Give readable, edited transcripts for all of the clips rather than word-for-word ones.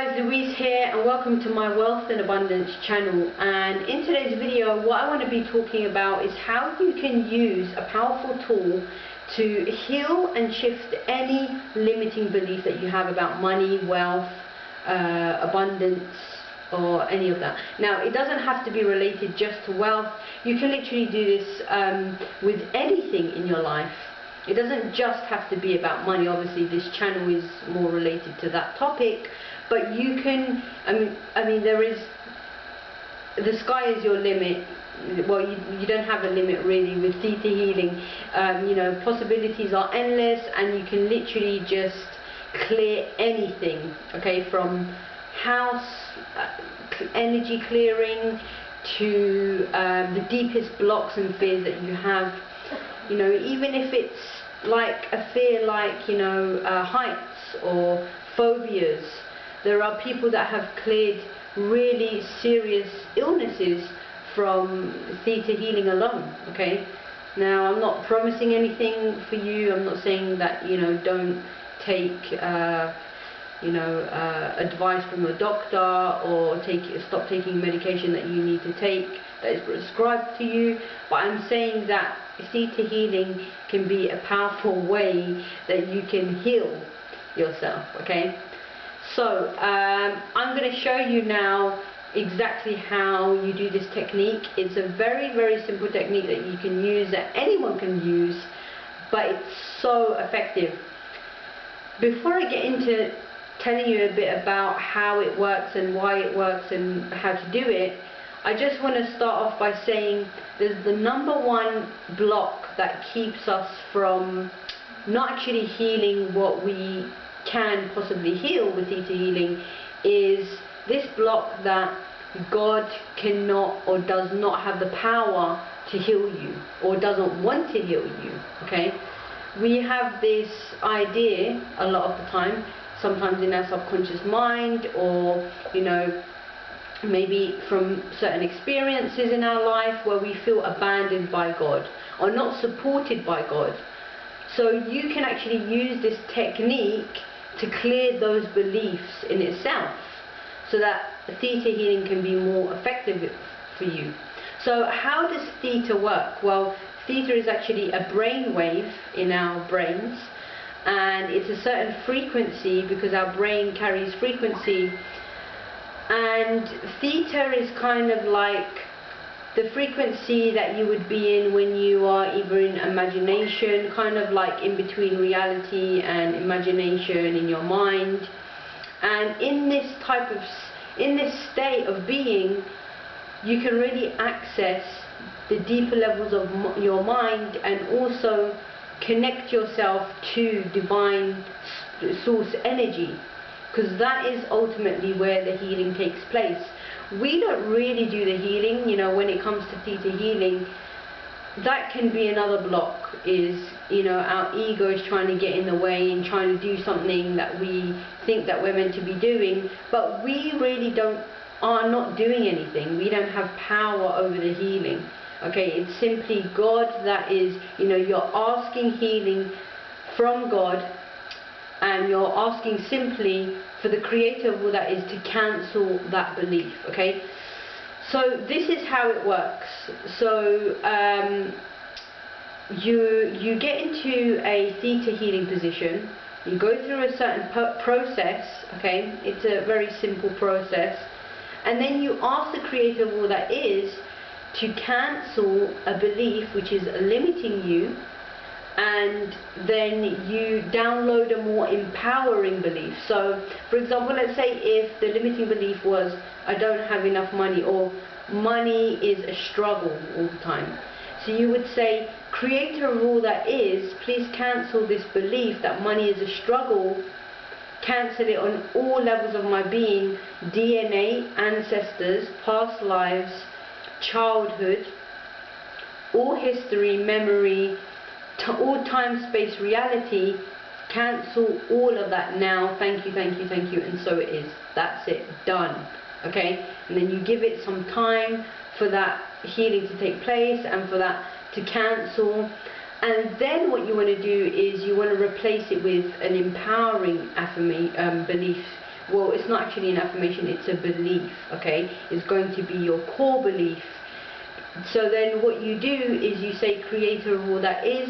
guys, Louise here and welcome to my Wealth and Abundance channel. And in today's video what I want to be talking about is how you can use a powerful tool to heal and shift any limiting belief that you have about money, wealth, abundance or any of that. Now it doesn't have to be related just to wealth. You can literally do this with anything in your life. It doesn't just have to be about money. Obviously this channel is more related to that topic, but you can, I mean there is, the sky is your limit. Well, you don't have a limit really with Theta healing. You know, possibilities are endless and you can literally just clear anything, okay, from house energy clearing to the deepest blocks and fears that you have. You know, even if it's like a fear like, you know, heights or phobias. There are people that have cleared really serious illnesses from Theta healing alone, okay? Now, I'm not promising anything for you. I'm not saying that, you know, don't take, you know, advice from a doctor or stop taking medication that you need to take that is prescribed to you. But I'm saying that Theta healing can be a powerful way that you can heal yourself, okay? So I'm going to show you now exactly how you do this technique. It's a very, very simple technique that you can use, that anyone can use, but it's so effective. Before I get into telling you a bit about how it works and why it works and how to do it, I just want to start off by saying there's the number one block that keeps us from not actually healing what we can possibly heal with Theta healing, is this block that God cannot or does not have the power to heal you or doesn't want to heal you, okay? We have this idea a lot of the time, sometimes in our subconscious mind, or, you know, maybe from certain experiences in our life where we feel abandoned by God or not supported by God. So you can actually use this technique to clear those beliefs in itself so that Theta healing can be more effective for you. So how does Theta work? Well, Theta is actually a brain wave in our brains, and it's a certain frequency because our brain carries frequency. And Theta is kind of like the frequency that you would be in when you are either in imagination, kind of like in between reality and imagination in your mind. And in this state of being, you can really access the deeper levels of your mind and also connect yourself to divine source energy. Because that is ultimately where the healing takes place. We don't really do the healing, you know, when it comes to Theta healing. That can be another block, is, you know, our ego is trying to get in the way and trying to do something that we think that we're meant to be doing, but we really are not doing anything. We don't have power over the healing, okay? It's simply God that is, you know, you're asking healing from God, and you're asking simply for the creator of all that is to cancel that belief, okay? So this is how it works. So you get into a Theta healing position, you go through a certain process, okay? It's a very simple process, and then you ask the creator of all that is to cancel a belief which is limiting you, and then you download a more empowering belief. So for example, let's say if the limiting belief was I don't have enough money, or money is a struggle all the time. So you would say, creator of all that is, please cancel this belief that money is a struggle. Cancel it on all levels of my being, DNA, ancestors, past lives, childhood, all history, memory, all time, space, reality. Cancel all of that now. Thank you, thank you, thank you. And so it is. That's it. Done. Okay? And then you give it some time for that healing to take place and for that to cancel. And then what you want to do is you want to replace it with an empowering belief, well, it's not actually an affirmation, it's a belief, okay? It's going to be your core belief. So then what you do is you say, Creator of all that is,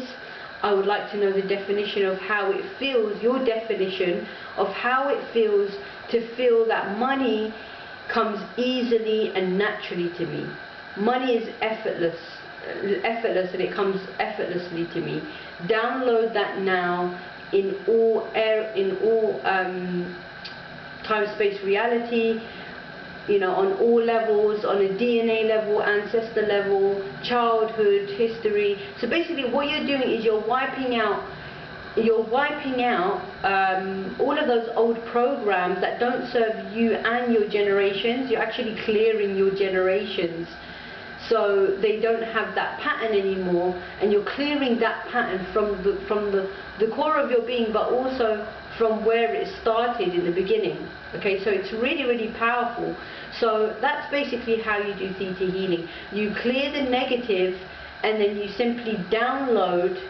I would like to know the definition of how it feels, your definition of how it feels to feel that money comes easily and naturally to me. Money is effortless and it comes effortlessly to me. Download that now in all time, space, reality, you know, on all levels, on a DNA level, ancestor level, childhood, history. So basically what you're doing is you're wiping out all of those old programs that don't serve you and your generations. You're actually clearing your generations, so they don't have that pattern anymore, and you're clearing that pattern from the core of your being, but also from where it started in the beginning. Okay, so it's really, really powerful. So that's basically how you do theta healing. You clear the negative and then you simply download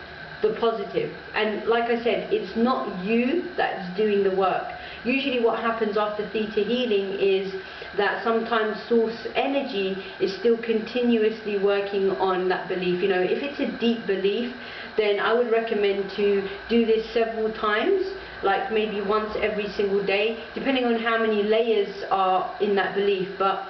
the positive. And like I said, it's not you that's doing the work. Usually what happens after theta healing is that sometimes source energy is still continuously working on that belief. You know, if it's a deep belief, then I would recommend to do this several times, like maybe once every single day, depending on how many layers are in that belief. But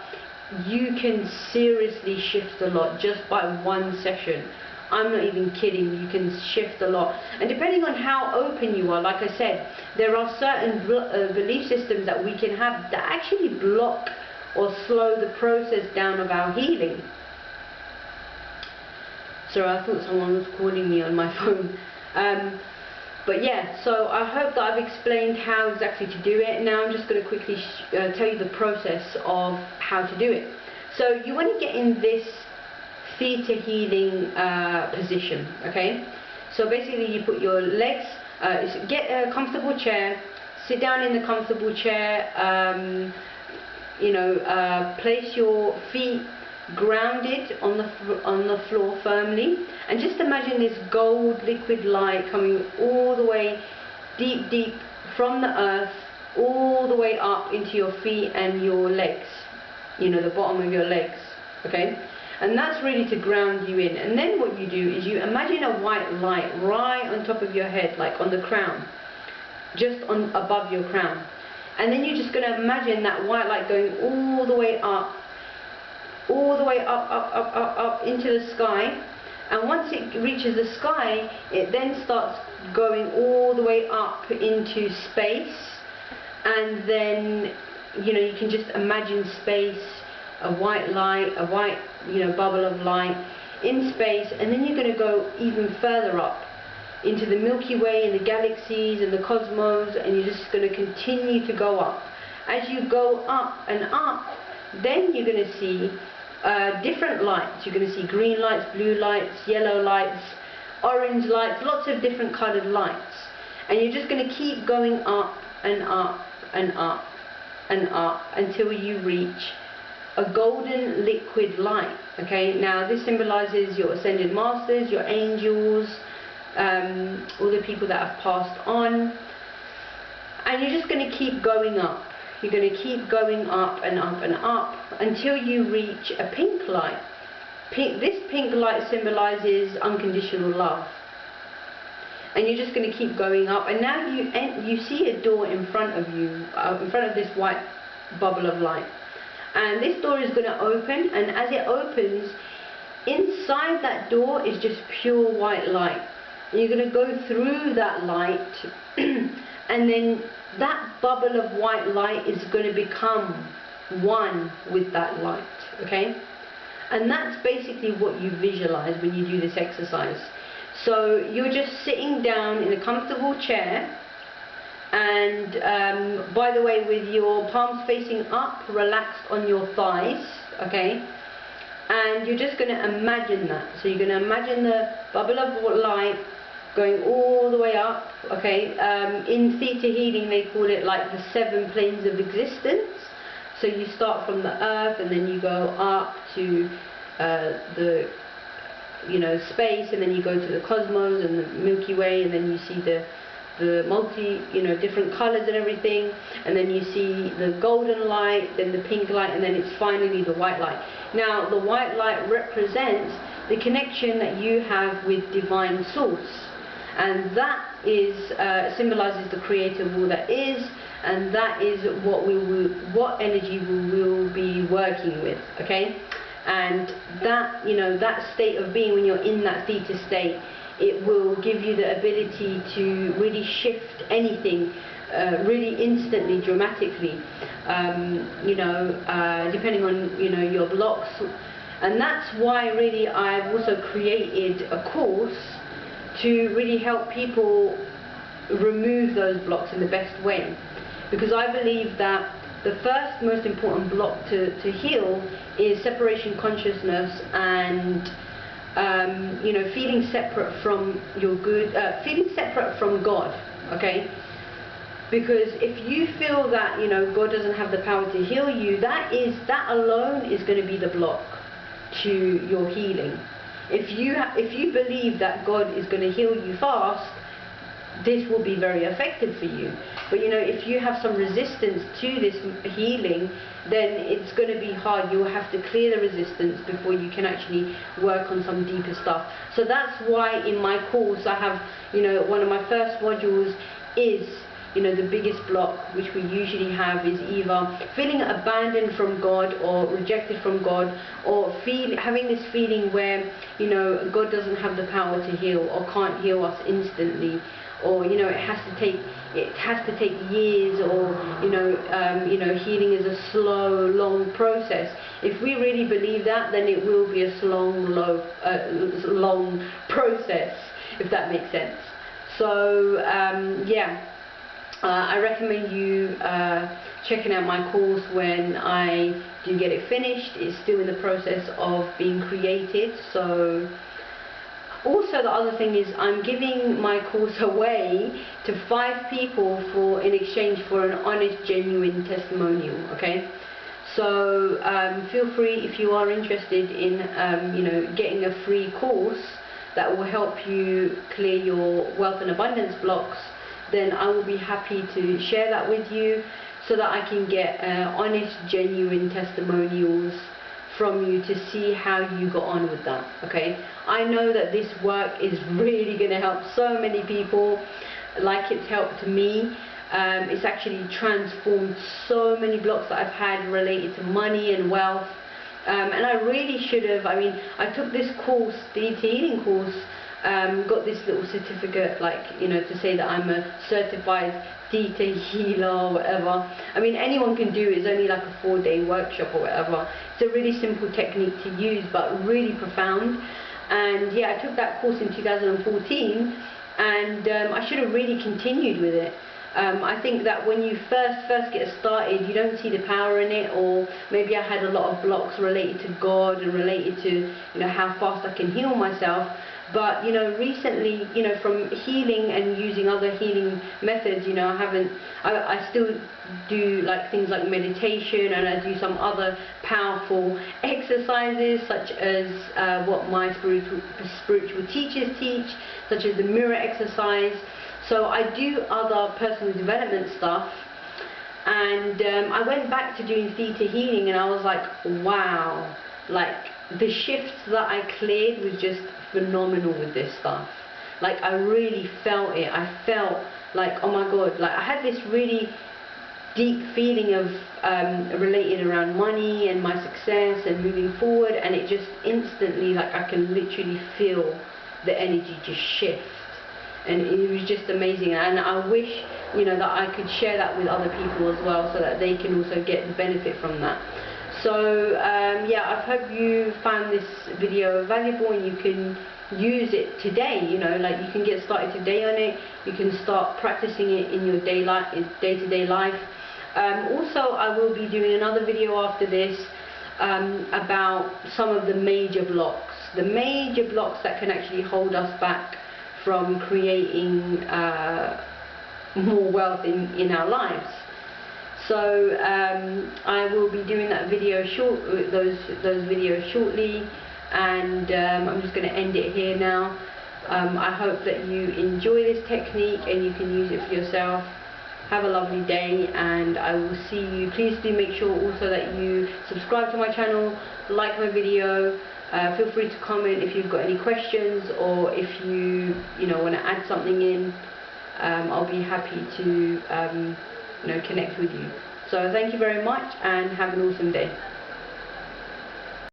you can seriously shift a lot just by one session. I'm not even kidding, you can shift a lot. And depending on how open you are, like I said, there are certain belief systems that we can have that actually block or slow the process down of our healing. Sorry, I thought someone was calling me on my phone. But yeah, so I hope that I've explained how exactly to do it. Now I'm just going to quickly tell you the process of how to do it. So you want to get in this theta healing position, okay? So basically you put your legs, get a comfortable chair, sit down in the comfortable chair, place your feet grounded on the floor firmly, and just imagine this gold liquid light coming all the way deep from the earth all the way up into your feet and your legs, you know, the bottom of your legs, okay? And that's really to ground you in. And then what you do is you imagine a white light right on top of your head, like on the crown, just on above your crown. And then you're just going to imagine that white light going all the way up, up into the sky. And once it reaches the sky, it then starts going all the way up into space. And then, you know, you can just imagine space, a white light, a white, you know, bubble of light in space. And then you're going to go even further up into the Milky Way and the galaxies and the cosmos, and you're just going to continue to go up. As you go up and up, then you're going to see different lights. You're going to see green lights, blue lights, yellow lights, orange lights, lots of different colored lights. And you're just going to keep going up and up and up and up until you reach a golden liquid light. Okay, now this symbolizes your ascended masters, your angels, all the people that have passed on. And you're just going to keep going up. You're going to keep going up and up and up until you reach a pink light. This pink light symbolizes unconditional love. And you're just going to keep going up. And now you see a door in front of you, in front of this white bubble of light. And this door is going to open, and as it opens, inside that door is just pure white light. And you're going to go through that light, and then that bubble of white light is going to become one with that light, okay? And that's basically what you visualize when you do this exercise. So you're just sitting down in a comfortable chair, and by the way, with your palms facing up, relaxed on your thighs, okay? And you're just going to imagine that. So you're going to imagine the bubble of light going all the way up, okay? In theta healing they call it like the 7 planes of existence. So you start from the earth, and then you go up to the, you know, space, and then you go to the cosmos and the Milky Way, and then you see the the different colors and everything, and then you see the golden light, then the pink light, and then it's finally the white light. Now the white light represents the connection that you have with divine source, and that is symbolizes the creator of all that is, and that is what energy we will be working with. Okay, and that that state of being, when you're in that theta state, it will give you the ability to really shift anything really instantly, dramatically, depending on your blocks. And that's why really I've also created a course to really help people remove those blocks in the best way, because I believe that the first most important block to heal is separation consciousness, and feeling separate from feeling separate from God. Okay, because if you feel that God doesn't have the power to heal you, that alone is going to be the block to your healing. If you believe that God is going to heal you fast, this will be very effective for you. But if you have some resistance to this healing, then it's going to be hard. You'll have to clear the resistance before you can actually work on some deeper stuff. So that's why in my course I have, one of my first modules is, the biggest block which we usually have is either feeling abandoned from God or rejected from God, or having this feeling where God doesn't have the power to heal or can't heal us instantly, or it has to take years, or healing is a slow, long process. If we really believe that, then it will be a long process, if that makes sense. So I recommend you checking out my course when I do get it finished. It's still in the process of being created. So also the other thing is I'm giving my course away to 5 people in exchange for an honest, genuine testimonial. Okay, so feel free, if you are interested in getting a free course that will help you clear your wealth and abundance blocks, then I will be happy to share that with you, so that I can get honest, genuine testimonials from you to see how you got on with that. Okay, I know that this work is really going to help so many people, like it's helped me. It's actually transformed so many blocks that I've had related to money and wealth, and I really should have, I took this course, the healing course, got this little certificate, to say that I'm a certified Theta healer or whatever. Anyone can do it. It's only like a 4-day workshop or whatever. It's a really simple technique to use, but really profound. And yeah, I took that course in 2014, and I should have really continued with it. I think that when you first get started, you don't see the power in it, or maybe I had a lot of blocks related to God and related to how fast I can heal myself. But recently, from healing and using other healing methods, I still do things like meditation, and I do some other powerful exercises, such as what my spiritual teachers teach, such as the mirror exercise. So I do other personal development stuff, and I went back to doing theta healing, and I was like, wow, the shifts that I cleared was just phenomenal with this stuff. I really felt it. I felt oh my God, I had this really deep feeling of related around money and my success and moving forward, and it just instantly, I can literally feel the energy just shift, and it was just amazing. And I wish that I could share that with other people as well, so that they can also get the benefit from that. So yeah, I hope you found this video valuable, and you can use it today. You can get started today on it. You can start practicing it in your day-to-day life. Also, I will be doing another video after this about some of the major blocks that can actually hold us back from creating more wealth in our lives. So I will be doing that video those videos shortly, and I'm just going to end it here now. I hope that you enjoy this technique and you can use it for yourself. Have a lovely day, and I will see you. Please do make sure also that you subscribe to my channel, like my video. Feel free to comment if you've got any questions, or if you want to add something in. I'll be happy to connect with you. So thank you very much and have an awesome day.